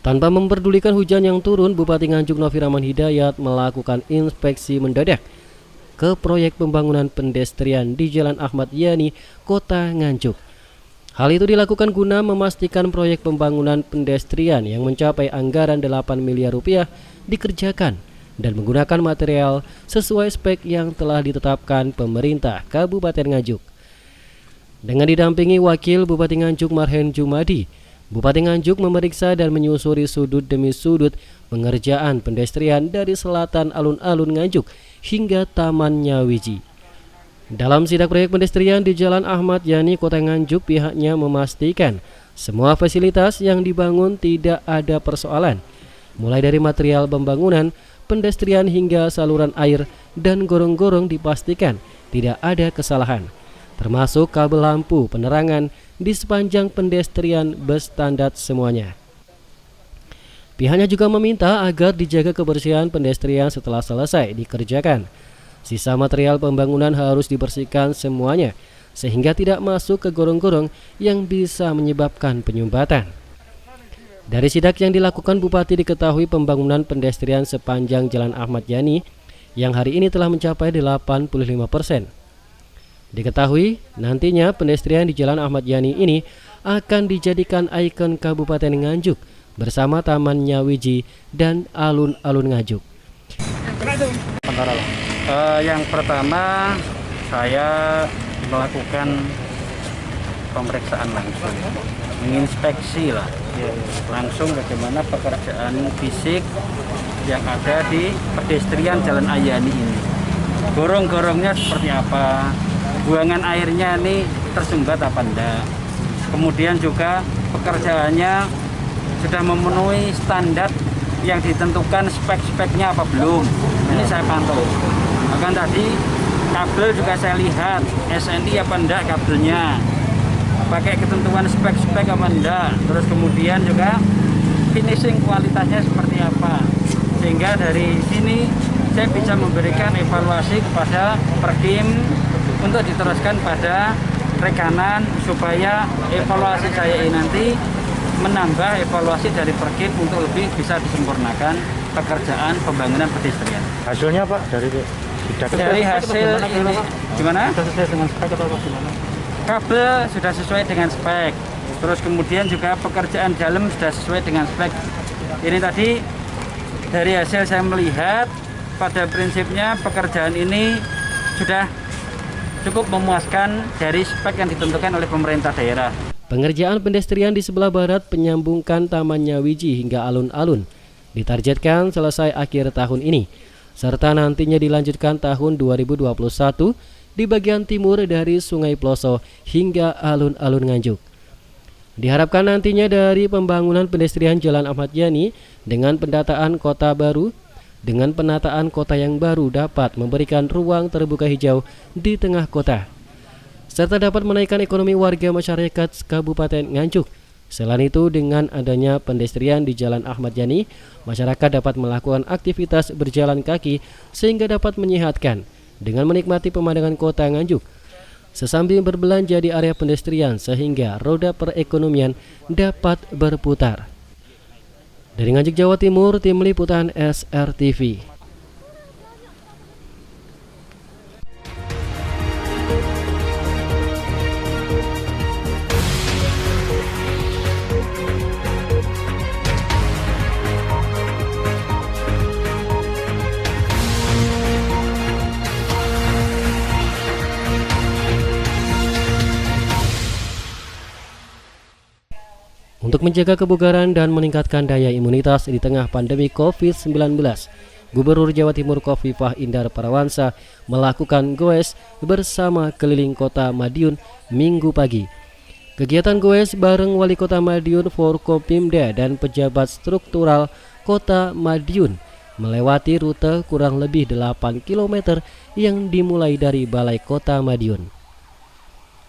Tanpa memperdulikan hujan yang turun, Bupati Nganjuk Novi Rahman Hidayat melakukan inspeksi mendadak ke proyek pembangunan pedestrian di Jalan Ahmad Yani, Kota Nganjuk. Hal itu dilakukan guna memastikan proyek pembangunan pedestrian yang mencapai anggaran 8 miliar rupiah dikerjakan dan menggunakan material sesuai spek yang telah ditetapkan pemerintah Kabupaten Nganjuk. Dengan didampingi Wakil Bupati Nganjuk Marhen Jumadi, Bupati Nganjuk memeriksa dan menyusuri sudut demi sudut pengerjaan pedestrian dari selatan alun-alun Nganjuk hingga Taman Nyawiji. Dalam sidak proyek pedestrian di Jalan Ahmad Yani, Kota Nganjuk, pihaknya memastikan semua fasilitas yang dibangun tidak ada persoalan, mulai dari material pembangunan, pedestrian hingga saluran air dan gorong-gorong dipastikan tidak ada kesalahan, termasuk kabel lampu penerangan di sepanjang pedestrian berstandar semuanya. Pihaknya juga meminta agar dijaga kebersihan pedestrian setelah selesai dikerjakan. Sisa material pembangunan harus dibersihkan semuanya sehingga tidak masuk ke gorong-gorong yang bisa menyebabkan penyumbatan. Dari sidak yang dilakukan, Bupati diketahui pembangunan pedestrian sepanjang Jalan Ahmad Yani yang hari ini telah mencapai 85%. Diketahui nantinya pedestrian di Jalan Ahmad Yani ini akan dijadikan ikon Kabupaten Nganjuk bersama Taman Nyawiji dan alun-alun Nganjuk. Yang pertama, saya melakukan pemeriksaan langsung, menginspeksi langsung bagaimana pekerjaan fisik yang ada di pedestrian Jalan Ayani ini. Gorong-gorongnya seperti apa, buangan airnya ini tersumbat apa enggak. Kemudian juga pekerjaannya sudah memenuhi standar yang ditentukan, spek-speknya apa belum. Ini saya pantau. Bahkan tadi kabel juga saya lihat SNI apa enggak kabelnya, pakai ketentuan spek-spek apa enggak. Terus kemudian juga finishing kualitasnya seperti apa, sehingga dari sini saya bisa memberikan evaluasi kepada Perkim untuk diteruskan pada rekanan, supaya evaluasi saya ini nanti menambah evaluasi dari Perkim untuk lebih bisa disempurnakan pekerjaan pembangunan pedestrian. Hasilnya Pak dari hasil ini gimana? Sudah sesuai dengan spek atau bagaimana? Kabel sudah sesuai dengan spek. Terus kemudian juga pekerjaan dalam sudah sesuai dengan spek. Ini tadi dari hasil saya melihat pada prinsipnya pekerjaan ini sudah cukup memuaskan dari spek yang ditentukan oleh pemerintah daerah. Pengerjaan pedestrian di sebelah barat penyambungkan Taman Nyawiji hingga alun-alun ditargetkan selesai akhir tahun ini, serta nantinya dilanjutkan tahun 2021 di bagian timur dari Sungai Ploso hingga alun-alun Nganjuk. Diharapkan nantinya dari pembangunan pedestrian Jalan Ahmad Yani dengan pendataan kota baru, dengan penataan kota yang baru dapat memberikan ruang terbuka hijau di tengah kota, serta dapat menaikkan ekonomi warga masyarakat Kabupaten Nganjuk. Selain itu, dengan adanya pedestrian di Jalan Ahmad Yani, masyarakat dapat melakukan aktivitas berjalan kaki sehingga dapat menyehatkan dengan menikmati pemandangan kota Nganjuk, sesambil berbelanja di area pedestrian sehingga roda perekonomian dapat berputar. Dari Nganjuk, Jawa Timur, Tim Liputan SRTV. Untuk menjaga kebugaran dan meningkatkan daya imunitas di tengah pandemi COVID-19, Gubernur Jawa Timur Khofifah Indar Parawansa melakukan goes bersama keliling kota Madiun Minggu pagi. Kegiatan goes bareng Wali Kota Madiun, Forkopimda dan pejabat struktural Kota Madiun melewati rute kurang lebih 8 km yang dimulai dari Balai Kota Madiun.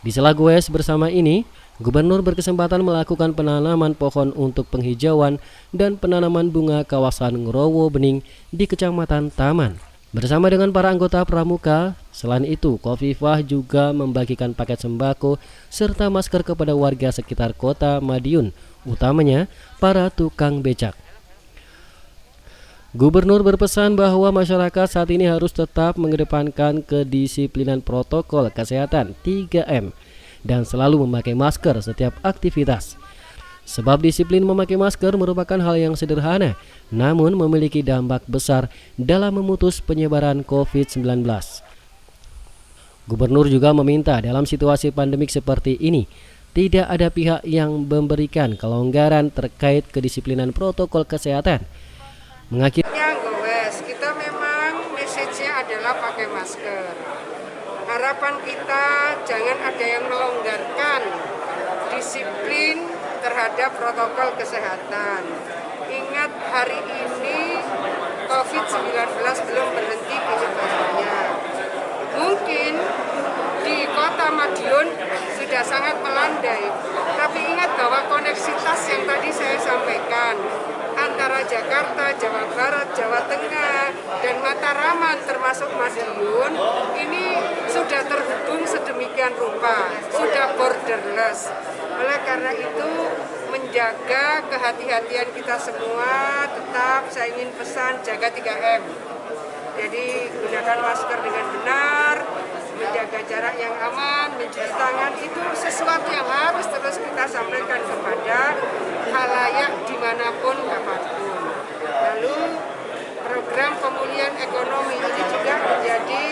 Di sela goes bersama ini, Gubernur berkesempatan melakukan penanaman pohon untuk penghijauan dan penanaman bunga kawasan Ngrowo Bening di Kecamatan Taman. Bersama dengan para anggota pramuka, selain itu Khofifah juga membagikan paket sembako serta masker kepada warga sekitar kota Madiun, utamanya para tukang becak. Gubernur berpesan bahwa masyarakat saat ini harus tetap mengedepankan kedisiplinan protokol kesehatan 3M dan selalu memakai masker setiap aktivitas. Sebab disiplin memakai masker merupakan hal yang sederhana, namun memiliki dampak besar dalam memutus penyebaran COVID-19. Gubernur juga meminta dalam situasi pandemik seperti ini, tidak ada pihak yang memberikan kelonggaran terkait kedisiplinan protokol kesehatan. Kita memang message-nya adalah pakai masker. Harapan kita jangan ada yang melonggarkan disiplin terhadap protokol kesehatan. Ingat, hari ini COVID-19 belum berhenti penyebarannya. Mungkin di kota Madiun sudah sangat melandai, tapi ingat bahwa koneksitas yang tadi saya sampaikan antara Jakarta, Jawa Barat, Jawa Tengah, dan Mataraman termasuk Madiun ini sudah terhubung sedemikian rupa, sudah borderless. Oleh karena itu menjaga kehati-hatian kita semua, tetap saya ingin pesan jaga 3M. Jadi gunakan masker dengan benar, menjaga jarak yang aman, mencuci tangan, itu sesuatu yang harus terus kita sampaikan kepada khalayak dimanapun kapanpun. Lalu program pemulihan ekonomi ini juga menjadi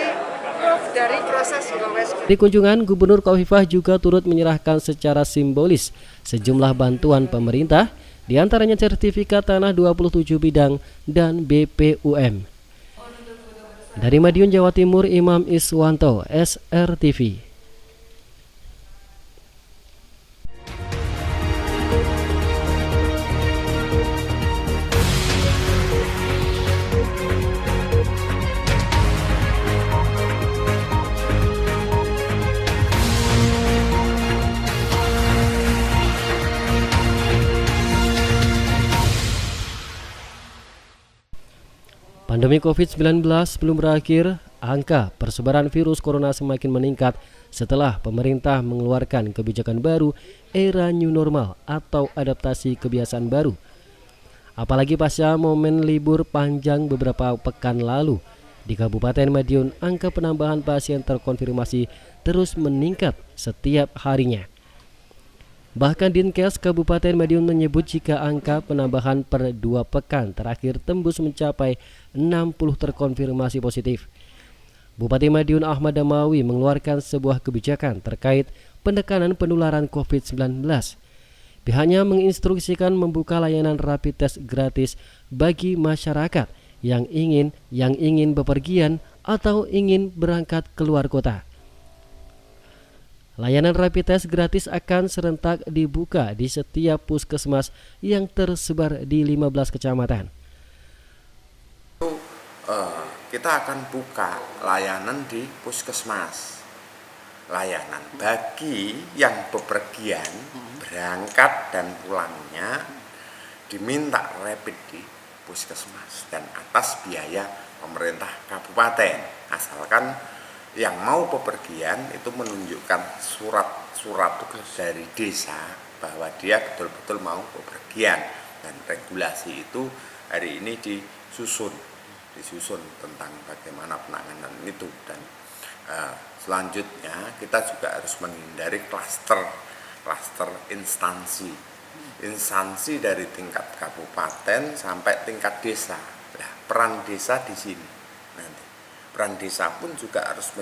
dari proses gowes. Di kunjungan, Gubernur Khofifah juga turut menyerahkan secara simbolis sejumlah bantuan pemerintah, diantaranya sertifikat tanah 27 bidang dan BPUM. Dari Madiun, Jawa Timur, Imam Iswanto, SRTV. Pandemi COVID-19 belum berakhir, angka persebaran virus corona semakin meningkat setelah pemerintah mengeluarkan kebijakan baru era new normal atau adaptasi kebiasaan baru. Apalagi pasca momen libur panjang beberapa pekan lalu, di Kabupaten Madiun angka penambahan pasien terkonfirmasi terus meningkat setiap harinya. Bahkan Dinkes Kabupaten Madiun menyebut jika angka penambahan per 2 pekan terakhir tembus mencapai 60 terkonfirmasi positif. Bupati Madiun Ahmad Damawi mengeluarkan sebuah kebijakan terkait penekanan penularan COVID-19. Pihaknya menginstruksikan membuka layanan rapid test gratis bagi masyarakat yang ingin bepergian atau ingin berangkat keluar kota. Layanan rapid test gratis akan serentak dibuka di setiap puskesmas yang tersebar di 15 kecamatan. Kita akan buka layanan di puskesmas. Layanan bagi yang bepergian, berangkat dan pulangnya diminta rapid di puskesmas dan atas biaya pemerintah kabupaten. Asalkan yang mau bepergian itu menunjukkan surat dari desa bahwa dia betul-betul mau bepergian, dan regulasi itu hari ini disusun tentang bagaimana penanganan itu. Dan selanjutnya kita juga harus menghindari klaster instansi dari tingkat kabupaten sampai tingkat desa. Nah, peran desa di sini nanti. Peran desa pun juga harus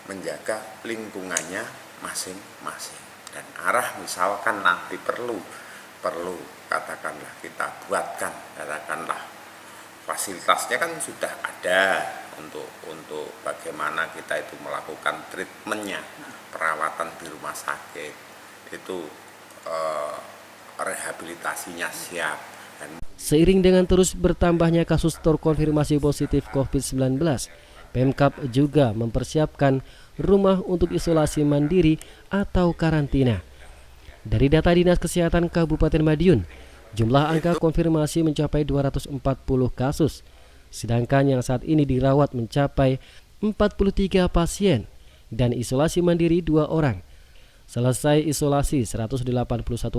menjaga lingkungannya masing-masing. Dan arah misalkan nanti perlu katakanlah kita buatkan, katakanlah fasilitasnya kan sudah ada untuk bagaimana kita itu melakukan treatmentnya, perawatan di rumah sakit itu, rehabilitasinya siap. Seiring dengan terus bertambahnya kasus terkonfirmasi positif COVID-19, Pemkab juga mempersiapkan rumah untuk isolasi mandiri atau karantina. Dari data Dinas Kesehatan Kabupaten Madiun, jumlah angka konfirmasi mencapai 240 kasus. sedangkan yang saat ini dirawat mencapai 43 pasien dan isolasi mandiri 2 orang. Selesai isolasi 181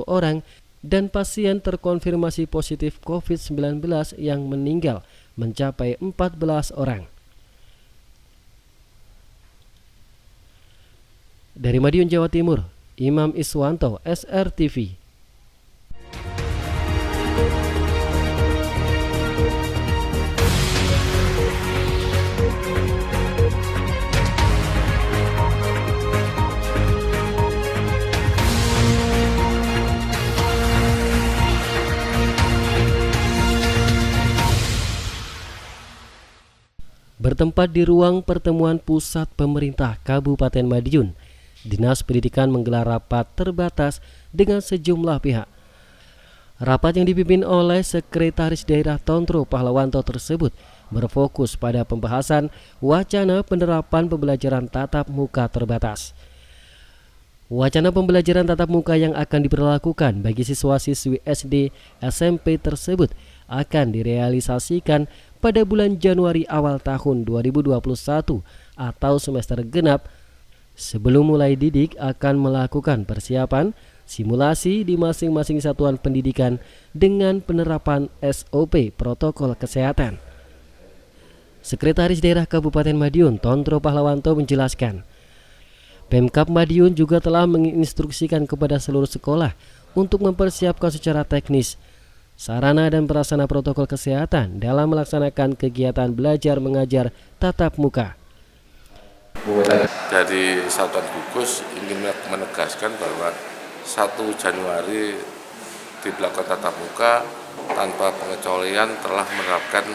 orang dan pasien terkonfirmasi positif COVID-19 yang meninggal mencapai 14 orang. Dari Madiun, Jawa Timur, Imam Iswanto, SRTV. Bertempat di ruang pertemuan pusat pemerintah Kabupaten Madiun, Dinas Pendidikan menggelar rapat terbatas dengan sejumlah pihak. Rapat yang dipimpin oleh Sekretaris Daerah Tontro Pahlawanto tersebut berfokus pada pembahasan wacana penerapan pembelajaran tatap muka terbatas. Wacana pembelajaran tatap muka yang akan diberlakukan bagi siswa-siswi SD SMP tersebut akan direalisasikan pada bulan Januari awal tahun 2021 atau semester genap. Sebelum mulai didik akan melakukan persiapan simulasi di masing-masing satuan pendidikan dengan penerapan SOP protokol kesehatan. Sekretaris Daerah Kabupaten Madiun, Tontro Pahlawanto menjelaskan, Pemkab Madiun juga telah menginstruksikan kepada seluruh sekolah untuk mempersiapkan secara teknis sarana dan prasarana protokol kesehatan dalam melaksanakan kegiatan belajar mengajar tatap muka. Dari Satuan Gugus ingin menegaskan bahwa 1 Januari diberlakukan tatap muka tanpa pengecualian telah menerapkan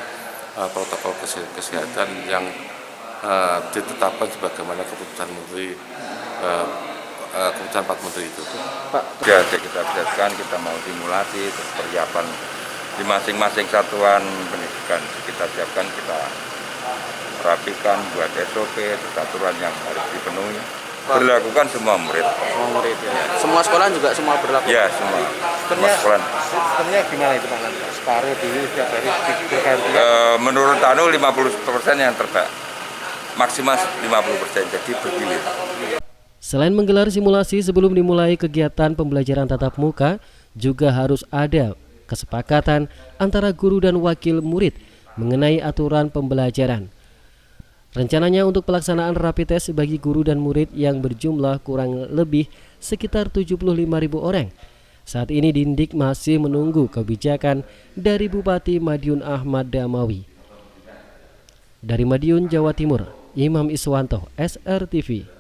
protokol kesehatan yang ditetapkan sebagaimana keputusan Menteri keputusan Pak Menteri itu. Pak, ya kita siapkan, kita mau simulasi persiapan di masing-masing satuan pendidikan. Kita siapkan, kita rapikan, buat SOP, aturan yang harus dipenuhi. Berlakukan semua murid. Semua murid ya. Semua sekolah juga semua berlaku. Ya, semua sekolah. Sebenarnya gimana itu Pak? Separuh dulu setiap hari berganti. Menurut Anu 50% yang terbaik. Maksimal 50%, jadi bergilir. Selain menggelar simulasi sebelum dimulai kegiatan pembelajaran tatap muka, juga harus ada kesepakatan antara guru dan wakil murid mengenai aturan pembelajaran. Rencananya untuk pelaksanaan rapid test bagi guru dan murid yang berjumlah kurang lebih sekitar 75.000 orang. Saat ini Dindik masih menunggu kebijakan dari Bupati Madiun Ahmad Damawi. Dari Madiun, Jawa Timur, Imam Iswanto, SRTV.